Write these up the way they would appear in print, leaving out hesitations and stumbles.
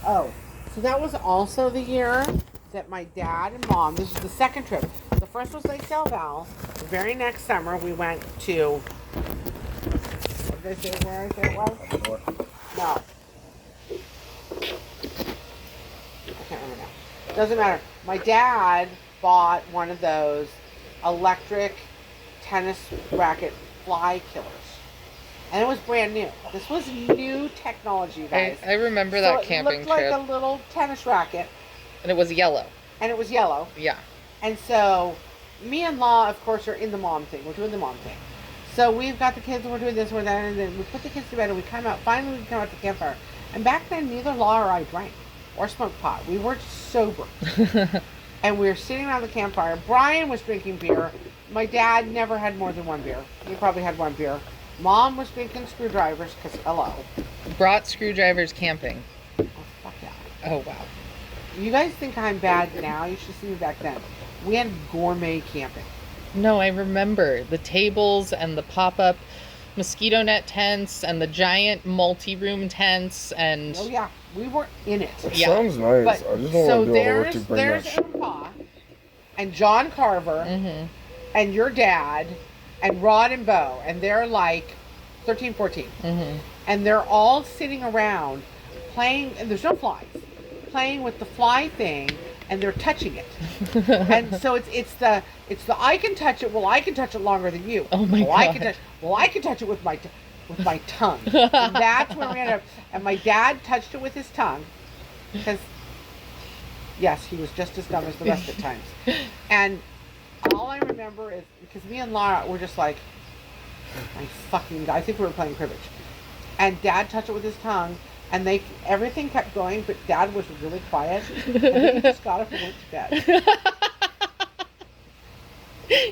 Oh, so that was also the year that my dad and mom, this is the second trip. The first was Lake Del Val. The very next summer we went to, what did I say where I said it was? No. I can't remember now. Doesn't matter. My dad bought one of those electric tennis racket fly killers. And it was brand new. This was new technology, guys. I remember So that it camping looked trip. like a little tennis racket, And it was yellow. and it was yellow. Yeah. And so, me and Law, of course, are in the mom thing. We're doing the mom thing. So we've got the kids, and we're doing this, we're that, and then we put the kids to bed, and we come out. Finally, we come out to the campfire. And back then, neither Law or I drank or smoked pot. We weren't sober. And we were sitting around the campfire. Brian was drinking beer. My dad never had more than one beer. He probably had one beer. Mom was drinking screwdrivers, because hello. Brought screwdrivers camping. Oh, fuck yeah. Oh, wow. You guys think I'm bad now? You should see me back then. We had gourmet camping. No, I remember the tables and the pop-up mosquito net tents and the giant multi-room tents and... Oh yeah, we were in it. It Yeah. sounds nice. But I just don't so want to do all the work to bring there's that shit. Impa and John Carver Mhm. and your dad and Rod and Bo, and they're like 13, 14. Mhm. And they're all sitting around playing, and there's no flies, playing with the fly thing, and they're touching it. And so it's the I can touch it. Well, I can touch it longer than you. Oh my well, I can God. I can touch it with my tongue. And that's when we ended up. And my dad touched it with his tongue, because yes, he was just as dumb as the rest at times. And all I remember is because me and Laura were just like, my fucking God. I think we were playing cribbage, and Dad touched it with his tongue. And everything kept going, but Dad was really quiet. And he just got up and went to bed.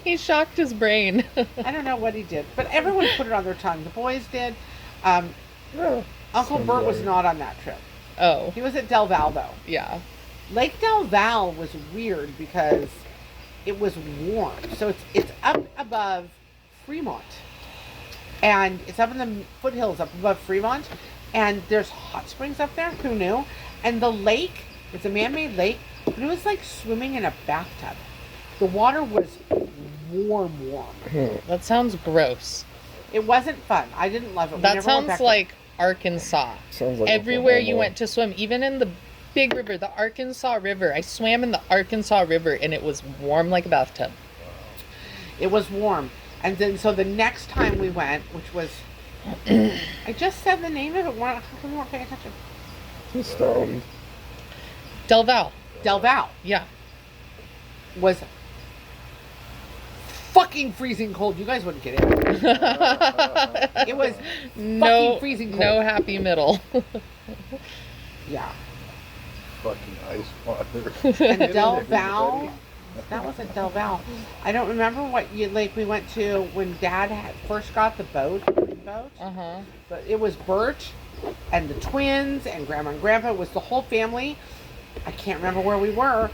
He shocked his brain. I don't know what he did, but everyone put it on their tongue. The boys did. Yeah. Uncle Sounds Bert was right. not on that trip. Oh, He was at Del Val, though. yeah. Lake Del Val was weird because it was warm. So it's up above Fremont. And it's up in the foothills up above Fremont. And there's hot springs up there. Who knew? And the lake, it's a man-made lake, but it was like swimming in a bathtub. The water was warm. That sounds gross. It wasn't fun. I didn't love it. We That never went sounds back like Arkansas. Sounds like Everywhere you Oklahoma. went to swim, even in the big river, the Arkansas River. I swam in the Arkansas River and it was warm like a bathtub. It was warm. And then, so the next time we went, which was, I just said the name of it. How come you weren't paying attention? Too stoned. Del Val. Del Val Yeah. was fucking freezing cold. You guys wouldn't get it. It was No, fucking freezing cold. no happy middle. Yeah. Fucking ice water. And Del Val, that was at Del Val. I don't remember what lake we went to when Dad first got the boat. Uh-huh. But it was Bert and the twins and Grandma and Grandpa. It was the whole family. I can't remember where we were.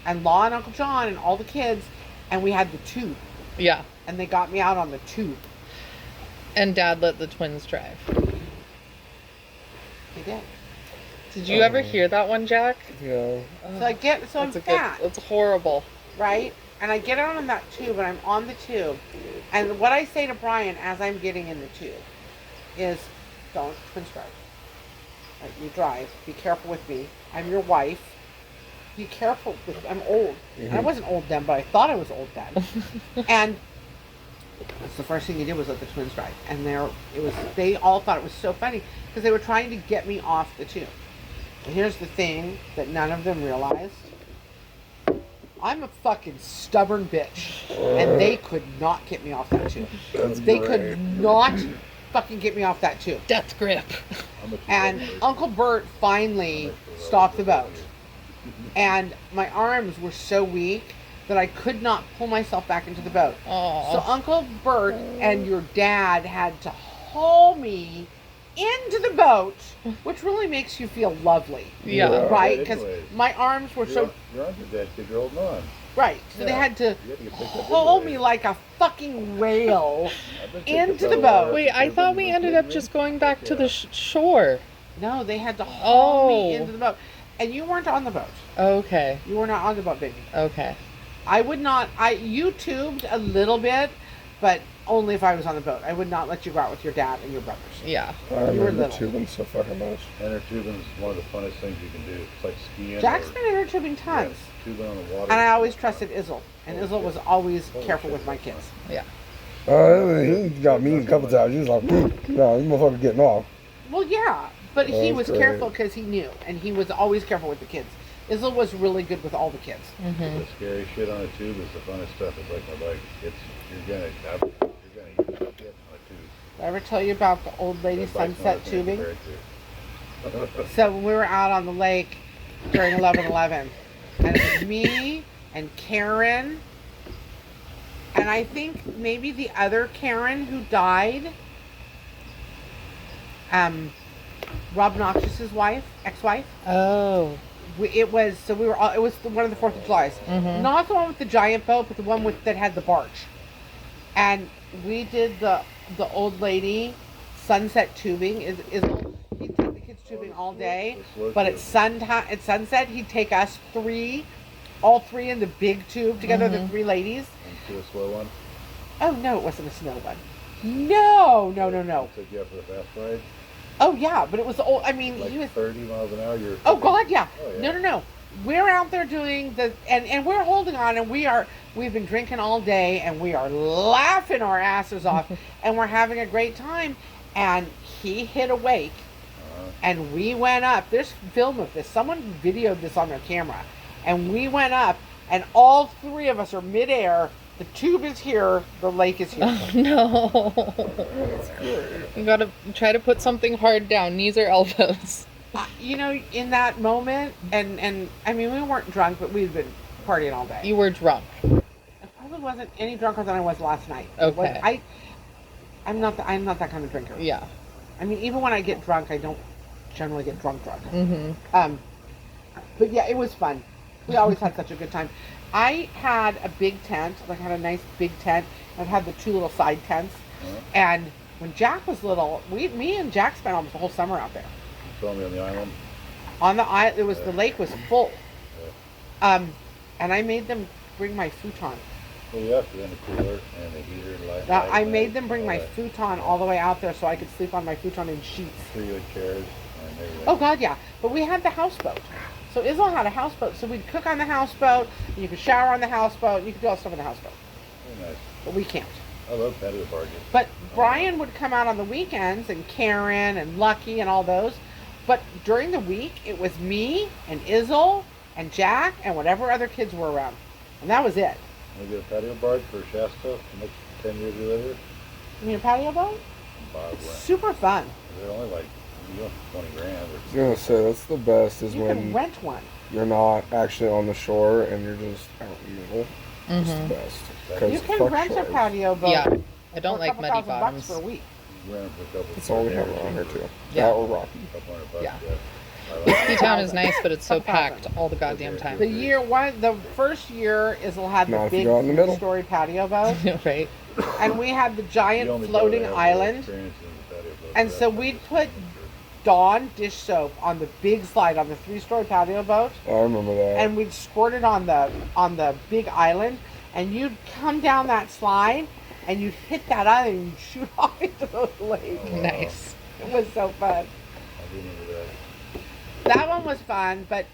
And Law and Uncle John and all the kids. And we had the tube. Yeah. And they got me out on the tube. And Dad let the twins drive. They did. Did you ever hear that one, Jack? Yeah. So I'm That's fat, It's horrible. right? And I get out on that tube and I'm on the tube. And what I say to Brian as I'm getting in the tube is, don't twins drive. Right, you drive. Be careful with me. I'm your wife. Be careful with me. I'm old. And I wasn't old then, but I thought I was old then. And that's the first thing he did was let the twins drive. And they all thought it was so funny because they were trying to get me off the tube. And here's the thing that none of them realized. I'm a fucking stubborn bitch. And they could not get me off that tube. That's They great. could not fucking get me off that tube. Death grip. And Uncle Bert finally stopped the boat. And my arms were so weak that I could not pull myself back into the boat. Aw. So Uncle Bert and your dad had to haul me into the boat, which really makes you feel lovely. Yeah. Yeah. Right? Because Anyways. my arms were so... You're on your dad because you're holding on. Right. So they Yeah. had to You had to get picked up haul anyway. me like a fucking whale I've been taking into the so boat. long. Wait, I thought we ended up just going back to the shore. No, they had to haul me Oh. into the boat. And you weren't on the boat. Okay. You were not on the boat, baby. Okay. I would not. I YouTubed a little bit, but only if I was on the boat. I would not let you go out with your dad and your brothers. Yeah. I You were remember little. tubing so fucking much. Inner tubing is one of the funnest things you can do. It's like skiing. Jack's or- been inner tubing tons, yeah, tubing on the water. and I always trusted Izzle, and Holy Izzle was shit. always Holy careful shit, with my that's kids. Yeah. He got me a couple times. He was like, no, this motherfucker getting off. Well, yeah, but he That's was great. careful because he knew, and he was always careful with the kids. Izzle was really good with all the kids. Mm-hmm. The scary shit on a tube is the funnest stuff. It's like my bike. You're gonna use shit on a tube. Did I ever tell you about the old lady That bike's sunset not a thing to tubing? compare it to. So when we were out on the lake during 11/11, and it was me and Karen, and I think maybe the other Karen who died, Rob Noxious's wife, ex-wife. Oh. It was one of the 4th of July's, Mhm. not the one with the giant boat, but the one that had the barge. And we did the old lady sunset tubing. He'd take the kids tubing all day, the slow but tube. at sunset he'd take us all three in the big tube together, the Mhm. 3 ladies. And do a slow one. Oh no, it wasn't a snow one. No. Took you up for the fast ride. Oh yeah, but it was old. I mean, Like he was. 30 miles an hour. You're. Oh God, yeah. Oh, yeah. No. We're out there doing and we're holding on, and we've been drinking all day, and we are laughing our asses off, and we're having a great time. And he hit a wake, and we went up. There's film of this. Someone videoed this on their camera, and we went up, and all 3 of us are midair. The tube is here. The lake is here. Oh no. You gotta try to put something hard down, knees or elbows. In that moment, and I mean, we weren't drunk, but we'd been partying all day. You were drunk. I probably wasn't any drunker than I was last night. Okay. I'm not that kind of drinker. Yeah. I mean, even when I get drunk, I don't generally get drunk. Mm-hmm. But yeah, it was fun. We always had such a good time. I had a big tent, like I had a nice big tent. I'd had the 2 little side tents, and when Jack was little, me and Jack spent almost the whole summer out there. You saw me on the island. On the island, the lake was full. And I made them bring my futon. Well, you have to in the cooler and the heater and light. Now, I made them bring my futon all the way out there so I could sleep on my futon in sheets. 3 good chairs and everything. Oh God, yeah. But we had the houseboat. So Izzle had a houseboat, so we'd cook on the houseboat, and you could shower on the houseboat, and you could do all stuff on the houseboat. Very nice. But we can't. I love patio barges. But Brian would come out on the weekends, and Karen and Lucky and all those. But during the week, it was me and Izzle and Jack and whatever other kids were around, and that was it. We get a patio barge for Shasta the next 10 years later. You mean a patio boat? Bob It's went. super fun. They're only like, you know, 20 grand. I was gonna say that's the best is You can when rent one. you're not actually on the shore and you're just out in the middle. It's Mm-hmm. the best. You 'Cause You can fuck rent a shores. patio boat. Yeah. I for don't a like couple muddy $1,000 bucks bottoms. for a week. You rent them for a couple. That's all we have around here too. Yeah. That or Rocky. Couple $100 bucks, Yeah. yeah. Ski Town is nice, but it's so Couple thousand. packed all the goddamn time. The first year, Izzle had Now, the if you big go out in the middle. 3-story patio boat, Right? and we had the The giant only boat floating I have island. experience in the patio boat, And so that's- we'd put Dawn dish soap on the big slide on the 3-story patio boat, I remember that. and we'd squirt it on the big island, and you'd come down that slide, and you'd hit that island, and you'd shoot off into the lake. Oh, wow. Nice. It was so fun. I do remember that. That one was fun, but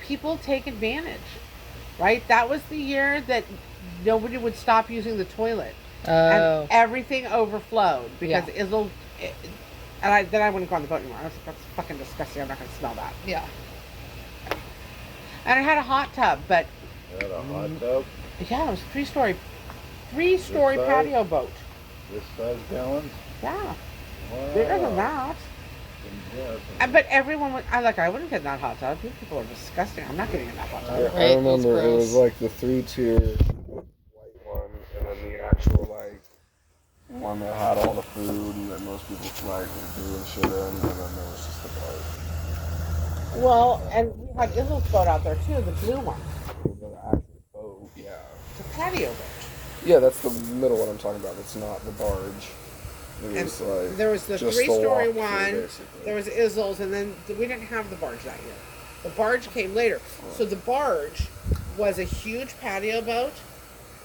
people take advantage, right? That was the year that nobody would stop using the toilet, Oh. and everything overflowed because Yeah. Izzle. Then I wouldn't go on the boat anymore. That's fucking disgusting. I'm not gonna smell that. Yeah. And I had a hot tub, but I had a hot tub, yeah, it was three story This size? patio boat. this size gallons. Yeah, Wow. bigger than that. Yeah, that's But everyone would. I wouldn't get in that hot tub. You people are disgusting. I'm not getting in that hot tub. Yeah, Right, I that's remember it was gross. like the 3-tier white one, and then the actual like one that had all the food and that most people like were doing shit in, and then there was just the boat. Well, and we had Izzle's boat out there too, the blue one. The actual boat, yeah. It's a patio boat. Yeah, that's the middle one I'm talking about. It's not the barge. It And was like there was the just the 3-story walk-through, one. basically. There was Izzles, and then we didn't have the barge that year. The barge came later. So the barge was a huge patio boat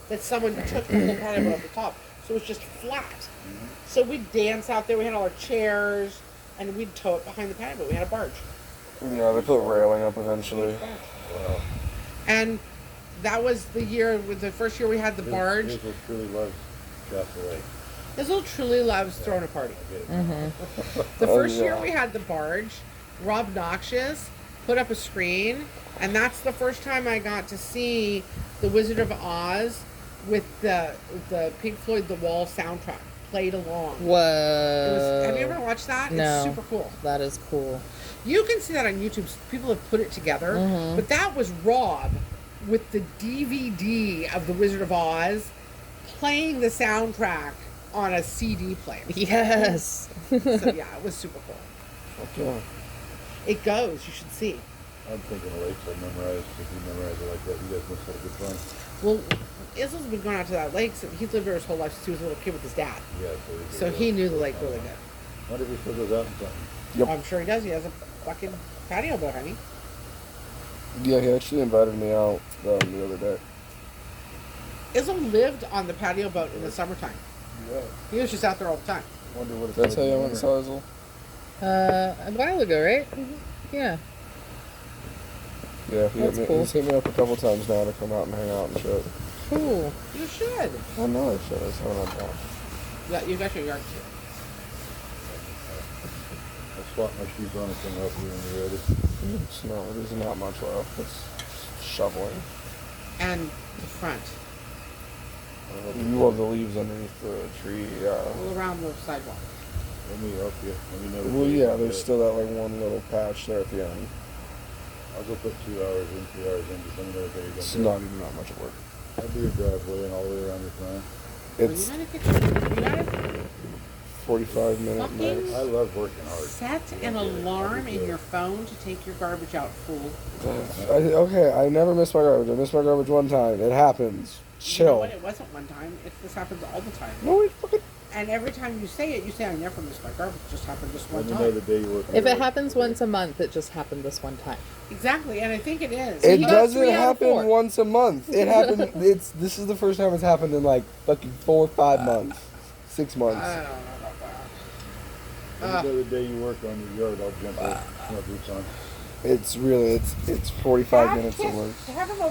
that someone took the whole patio boat off the top. So it was just flat. So we'd dance out there. We had all our chairs, and we'd tow it behind the patio boat. We had a barge. Yeah, they put railing up eventually. Wow. And that was the year, with the first year we had the barge. Here's what truly loves Shasta Lake. Izzle truly loves throwing a party. I get it. Mm-hmm. The Oh, first year yeah. we had the barge, Rob Noxious put up a screen, and that's the first time I got to see The Wizard of Oz with the Pink Floyd The Wall soundtrack played along. Whoa. Have you ever watched that? No. It's super cool. That is cool. You can see that on YouTube. People have put it together, Mhm. but that was Rob with the DVD of The Wizard of Oz playing the soundtrack on a CD player. Yes. So yeah, it was super cool. Yeah. It goes. You should see. I'm thinking of lakes I memorized. If you memorize it like that, you guys must have good fun. Well, Izzle's been going out to that lake. So he's lived there his whole life since he was a little kid with his dad. Yeah, So he knew the lake really good. Wonder if he still goes out and something. Yep. I'm sure he does. He has a fucking patio boat, honey. Yeah, he actually invited me out the other day. Izzle lived on the patio boat in the summertime. Yeah. He was just out there all the time. Wonder what it's Did I like tell you I in went and winter. saw Izzle? A while ago, right? Yeah. Yeah, That's cool. he's hit me up a couple times now to come out and hang out and shit. Cool. You should. I know I should. I just haven't had time. Yeah, you got your yard too. I'll swap my shoes on and come help you when you're ready. It's no, there's not much left. It's shoveling. And the front, You love the leaves underneath the tree, yeah. all around the sidewalk. Let me help you. Let me know. the Well, day yeah, you there's do it. still that like one little patch there at the end. I'll go put 2 hours in, 3 hours in. Just let me know what day you're It's gonna do not it. even that much work. I'll do your driveway and all the way around your farm. Well, It's you gotta 45 minute Fucking- max. I love working hard. set an alarm in your phone to take your garbage out, fool. Okay, I never miss my garbage. I missed my garbage one time. It happens. You know Chill. what? It wasn't one time. This happens all the time. No, it fucking. And every time you say it, you say, I never miss my garbage. It just happened this one Let me know the time. day you work. If it happens once a month, it just happened this one time. Exactly, and I think it is. It he got doesn't 3 out of happen 4. once a month. It happened. This is the first time it's happened in like fucking 4 or 5 months, 6 months. I don't know about that. Let me know the day you work on your yard. I'll jump in. Put my boots on. It's 45 minutes of work. Have him over